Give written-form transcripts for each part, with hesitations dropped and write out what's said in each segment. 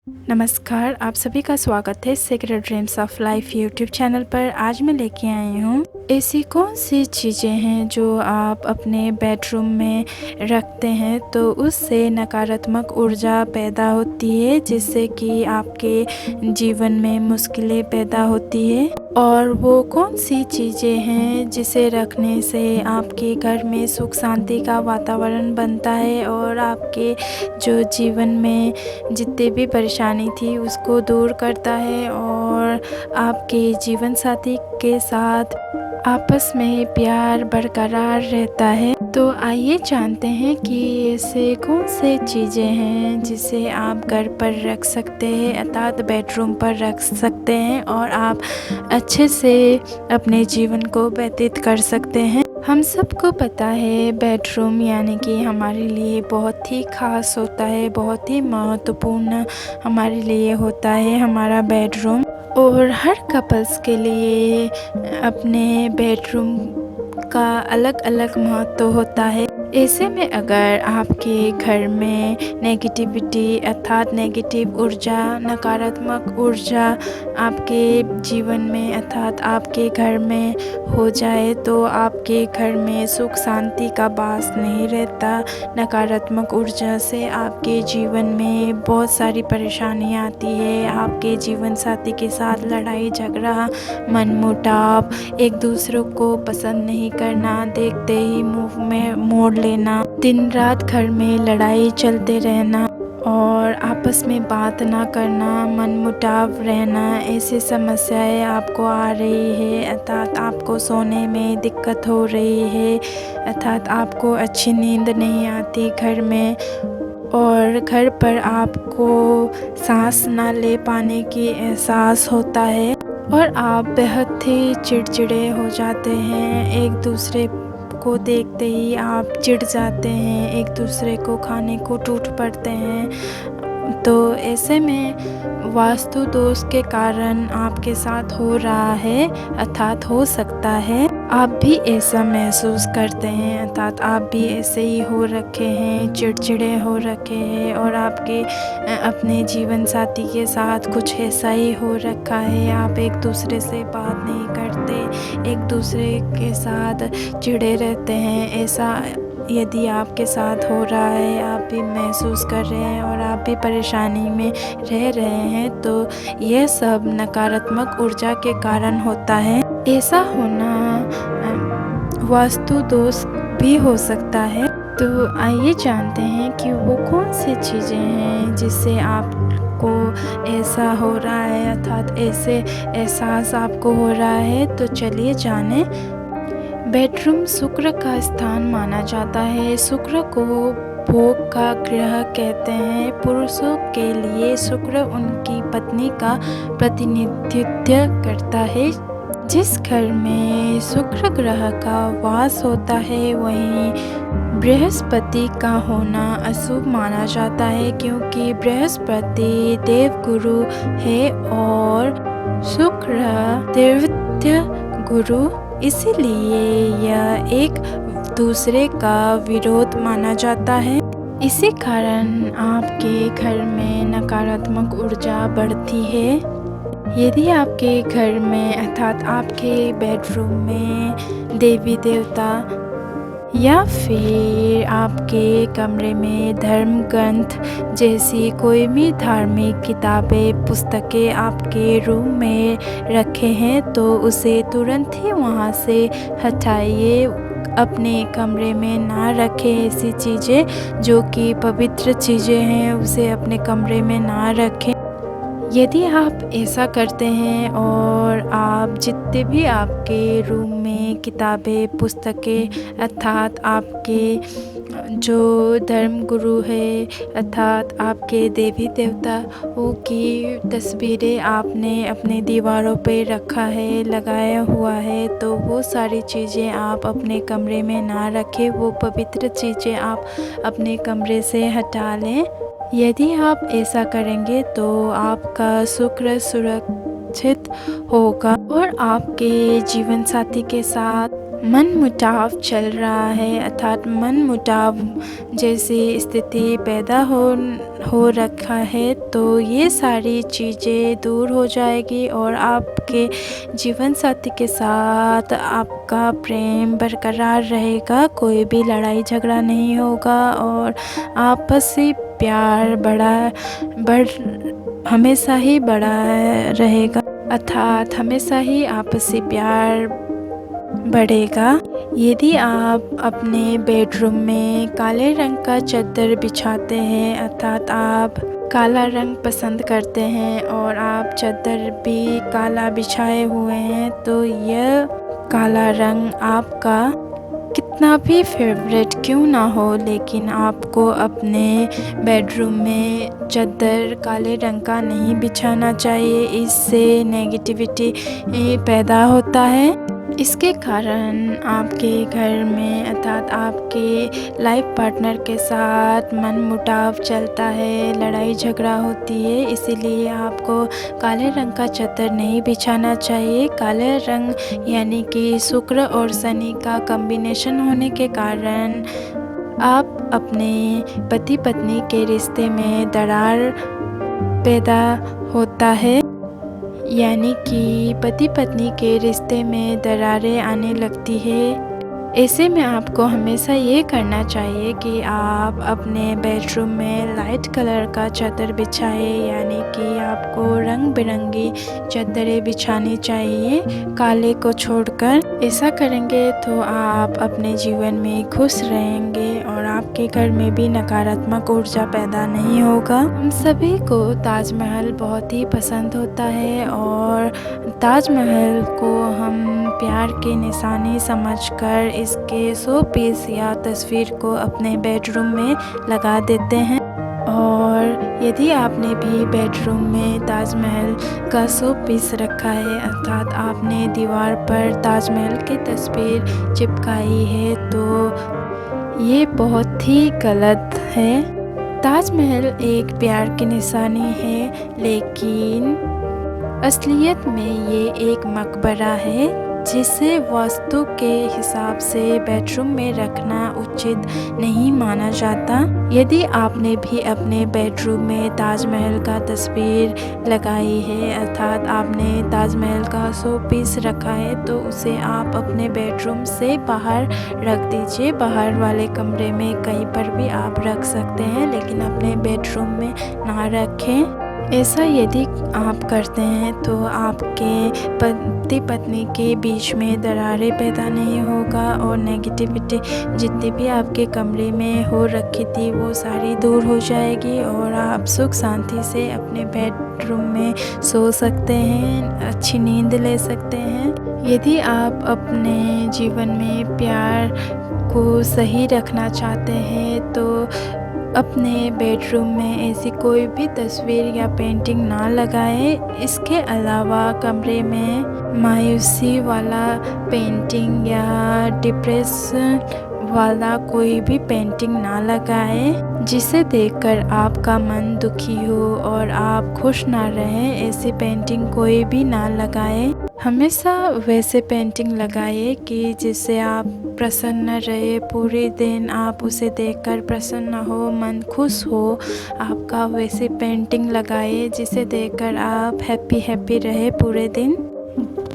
नमस्कार, आप सभी का स्वागत है secret dreams of life YouTube channel पर। आज मैं लेके आई हूँ ऐसी कौन सी चीज़ें हैं जो आप अपने बेडरूम में रखते हैं तो उससे नकारात्मक ऊर्जा पैदा होती है, जिससे कि आपके जीवन में मुश्किलें पैदा होती है। और वो कौन सी चीज़ें हैं जिसे रखने से आपके घर में सुख शांति का वातावरण बनता है और आपके जो जीवन में जितनी भी परेशानी थी उसको दूर करता है और आपके जीवन साथी के साथ आपस में प्यार बरकरार रहता है। तो आइए जानते हैं कि ऐसे कौन से चीज़ें हैं जिसे आप घर पर रख सकते हैं, अर्थात बेडरूम पर रख सकते हैं और आप अच्छे से अपने जीवन को व्यतीत कर सकते हैं। हम सबको पता है बेडरूम यानी कि हमारे लिए बहुत ही ख़ास होता है, बहुत ही महत्वपूर्ण हमारे लिए होता है हमारा बेडरूम। और हर कपल्स के लिए अपने बेडरूम का अलग अलग महत्व होता है। ऐसे में अगर आपके घर में नेगेटिविटी अर्थात नेगेटिव ऊर्जा, नकारात्मक ऊर्जा आपके जीवन में अर्थात आपके घर में हो जाए तो आपके घर में सुख शांति का वास नहीं रहता। नकारात्मक ऊर्जा से आपके जीवन में बहुत सारी परेशानियाँ आती है। आपके जीवन साथी के साथ लड़ाई झगड़ा, मनमुटाव, एक दूसरे को पसंद नहीं करना, देखते ही मुंह में मोड़ लेना, दिन रात घर में लड़ाई चलते रहना और आपस में बात ना करना, मनमुटाव रहना, ऐसी समस्याएं आपको आ रही है। अर्थात आपको सोने में दिक्कत हो रही है, अर्थात आपको अच्छी नींद नहीं आती घर में और घर पर आपको सांस ना ले पाने की एहसास होता है और आप बेहद ही चिड़चिड़े हो जाते हैं। एक दूसरे को देखते ही आप चिढ़ जाते हैं, एक दूसरे को खाने को टूट पड़ते हैं। तो ऐसे में वास्तु दोष के कारण आपके साथ हो रहा है, अर्थात हो सकता है आप भी ऐसा महसूस करते हैं, अर्थात आप भी ऐसे ही हो रखे हैं, चिड़चिड़े हो रखे हैं और आपके अपने जीवन साथी के साथ कुछ ऐसा ही हो रखा है। आप एक दूसरे से बात नहीं करते, एक दूसरे के साथ चिढ़े रहते हैं। ऐसा यदि आपके साथ हो रहा है, आप भी महसूस कर रहे हैं और आप भी परेशानी में रह रहे हैं, तो यह सब नकारात्मक ऊर्जा के कारण होता है। ऐसा होना वास्तु दोष भी हो सकता है। तो आइए जानते हैं कि वो कौन सी चीज़ें हैं जिससे आपको ऐसा हो रहा है, अर्थात ऐसे एहसास आपको हो रहा है। तो चलिए जानें। बेडरूम शुक्र का स्थान माना जाता है। शुक्र को भोग का ग्रह कहते हैं। पुरुषों के लिए शुक्र उनकी पत्नी का प्रतिनिधित्व करता है। जिस घर में शुक्र ग्रह का वास होता है वहीं बृहस्पति का होना अशुभ माना जाता है, क्योंकि बृहस्पति देवगुरु है और शुक्र दैवत्य गुरु, इसीलिए यह एक दूसरे का विरोध माना जाता है। इसी कारण आपके घर में नकारात्मक ऊर्जा बढ़ती है। यदि आपके घर में अर्थात आपके बेडरूम में देवी देवता या फिर आपके कमरे में धर्म ग्रंथ जैसी कोई भी धार्मिक किताबें, पुस्तकें आपके रूम में रखे हैं तो उसे तुरंत ही वहाँ से हटाइए। अपने कमरे में ना रखें ऐसी चीज़ें जो कि पवित्र चीज़ें हैं, उसे अपने कमरे में ना रखें। यदि आप ऐसा करते हैं और आप जितने भी आपके रूम में किताबें, पुस्तकें अर्थात आपके जो धर्म गुरु है अर्थात आपके देवी देवताओं की तस्वीरें आपने अपने दीवारों पे रखा है, लगाया हुआ है, तो वो सारी चीज़ें आप अपने कमरे में ना रखें। वो पवित्र चीज़ें आप अपने कमरे से हटा लें। यदि आप ऐसा करेंगे तो आपका शुक्र सुरक्षित होगा और आपके जीवन साथी के साथ मनमुटाव चल रहा है, अर्थात मनमुटाव जैसी स्थिति पैदा हो रखा है, तो ये सारी चीज़ें दूर हो जाएगी और आपके जीवन साथी के साथ आपका प्रेम बरकरार रहेगा। कोई भी लड़ाई झगड़ा नहीं होगा और आपसी प्यार हमेशा ही बड़ा रहेगा, अर्थात हमेशा ही आपसी प्यार बढ़ेगा। यदि आप अपने बेडरूम में काले रंग का चादर बिछाते हैं, अर्थात आप काला रंग पसंद करते हैं और आप चादर भी काला बिछाए हुए हैं, तो यह काला रंग आपका कितना भी फेवरेट क्यों ना हो, लेकिन आपको अपने बेडरूम में चादर काले रंग का नहीं बिछाना चाहिए। इससे नेगेटिविटी पैदा होता है। इसके कारण आपके घर में, अर्थात आपके लाइफ पार्टनर के साथ मनमुटाव चलता है, लड़ाई झगड़ा होती है। इसीलिए आपको काले रंग का चादर नहीं बिछाना चाहिए। काले रंग यानी कि शुक्र और शनि का कॉम्बिनेशन होने के कारण आप अपने पति पत्नी के रिश्ते में दरार पैदा होता है, यानी कि पति पत्नी के रिश्ते में दरारें आने लगती है। ऐसे में आपको हमेशा ये करना चाहिए कि आप अपने बेडरूम में लाइट कलर का चादर बिछाएं, यानी कि आपको रंग बिरंगी चादरें बिछानी चाहिए काले को छोड़कर। ऐसा करेंगे तो आप अपने जीवन में खुश रहेंगे और आपके घर में भी नकारात्मक ऊर्जा पैदा नहीं होगा। हम सभी को ताजमहल बहुत ही पसंद होता है और ताजमहल को हम प्यार की निशानी समझकर इसके 100 पीस या तस्वीर को अपने बेडरूम में लगा देते हैं। और यदि आपने भी बेडरूम में ताजमहल का 100 पीस रखा है, अर्थात आपने दीवार पर ताजमहल की तस्वीर चिपकाई है, तो ये बहुत ही गलत है। ताजमहल एक प्यार की निशानी है, लेकिन असलियत में ये एक मकबरा है जिसे वास्तु के हिसाब से बेडरूम में रखना उचित नहीं माना जाता। यदि आपने भी अपने बेडरूम में ताजमहल का तस्वीर लगाई है, अर्थात आपने ताजमहल का 100 पीस रखा है, तो उसे आप अपने बेडरूम से बाहर रख दीजिए। बाहर वाले कमरे में कहीं पर भी आप रख सकते हैं, लेकिन अपने बेडरूम में ना रखें। ऐसा यदि आप करते हैं तो आपके पति पत्नी के बीच में दरारें पैदा नहीं होगा और नेगेटिविटी जितनी भी आपके कमरे में हो रखी थी वो सारी दूर हो जाएगी और आप सुख शांति से अपने बेडरूम में सो सकते हैं, अच्छी नींद ले सकते हैं। यदि आप अपने जीवन में प्यार को सही रखना चाहते हैं तो अपने बेडरूम में ऐसी कोई भी तस्वीर या पेंटिंग ना लगाएं। इसके अलावा कमरे में मायूसी वाला पेंटिंग या डिप्रेशन वाला कोई भी पेंटिंग ना लगाएं, जिसे देखकर आपका मन दुखी हो और आप खुश ना रहें। ऐसी पेंटिंग कोई भी ना लगाएं। हमेशा वैसे पेंटिंग लगाइए कि जिससे आप प्रसन्न रहे, पूरे दिन आप उसे देखकर प्रसन्न हो, मन खुश हो। आपका वैसे पेंटिंग लगाइए जिसे देखकर आप हैप्पी रहे पूरे दिन।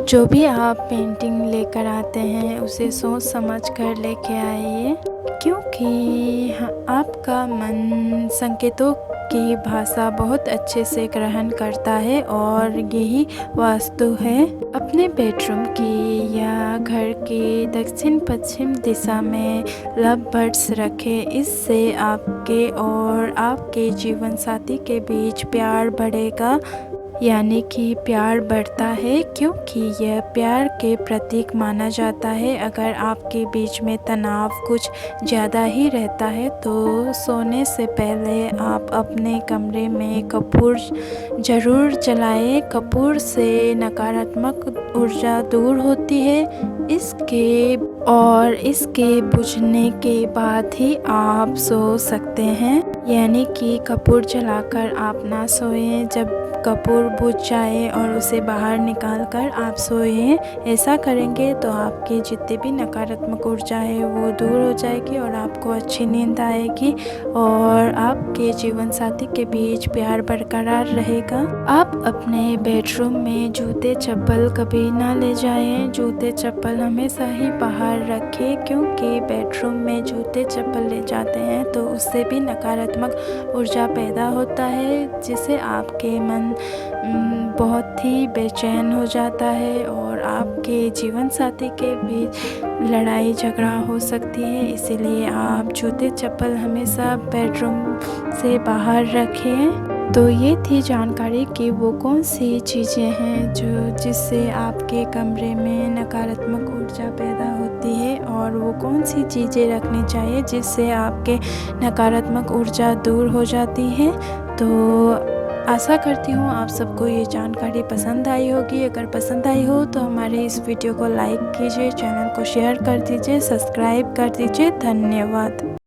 जो भी आप पेंटिंग लेकर आते हैं उसे सोच समझ कर लेके आइए, क्योंकि आपका मन संकेतों की भाषा बहुत अच्छे से ग्रहण करता है और यही वास्तु है। अपने बेडरूम की या घर की दक्षिण पश्चिम दिशा में लव बर्ड्स रखें। इससे आपके और आपके जीवन साथी के बीच प्यार बढ़ेगा, यानी कि प्यार बढ़ता है, क्योंकि यह प्यार के प्रतीक माना जाता है। अगर आपके बीच में तनाव कुछ ज़्यादा ही रहता है तो सोने से पहले आप अपने कमरे में कपूर ज़रूर जलाएं। कपूर से नकारात्मक ऊर्जा दूर होती है। इसके और इसके बुझने के बाद ही आप सो सकते हैं। यानी कि कपूर जलाकर आप ना सोएं, जब कपूर बुझ जाए और उसे बाहर निकाल कर आप सोएं। ऐसा करेंगे तो आपकी जितनी भी नकारात्मक ऊर्जा है वो दूर हो जाएगी और आपको अच्छी नींद आएगी और आपके जीवन साथी के बीच प्यार बरकरार रहेगा। आप अपने बेडरूम में जूते चप्पल कभी ना ले जाएं। जूते चप्पल हमेशा ही बाहर रखें, क्योंकि बेडरूम में जूते चप्पल ले जाते हैं तो उससे भी नकारात्मक ऊर्जा पैदा होता है, जिससे आपके मन बहुत ही बेचैन हो जाता है और आपके जीवन साथी के बीच लड़ाई झगड़ा हो सकती है। इसीलिए आप जूते चप्पल हमेशा बेडरूम से बाहर रखें। तो ये थी जानकारी कि वो कौन सी चीज़ें हैं जिससे आपके कमरे में नकारात्मक ऊर्जा पैदा होती है और वो कौन सी चीज़ें रखनी चाहिए जिससे आपके नकारात्मक ऊर्जा दूर हो जाती है। तो आशा करती हूँ आप सबको ये जानकारी पसंद आई होगी। अगर पसंद आई हो तो हमारे इस वीडियो को लाइक कीजिए, चैनल को शेयर कर दीजिए, सब्सक्राइब कर दीजिए। धन्यवाद।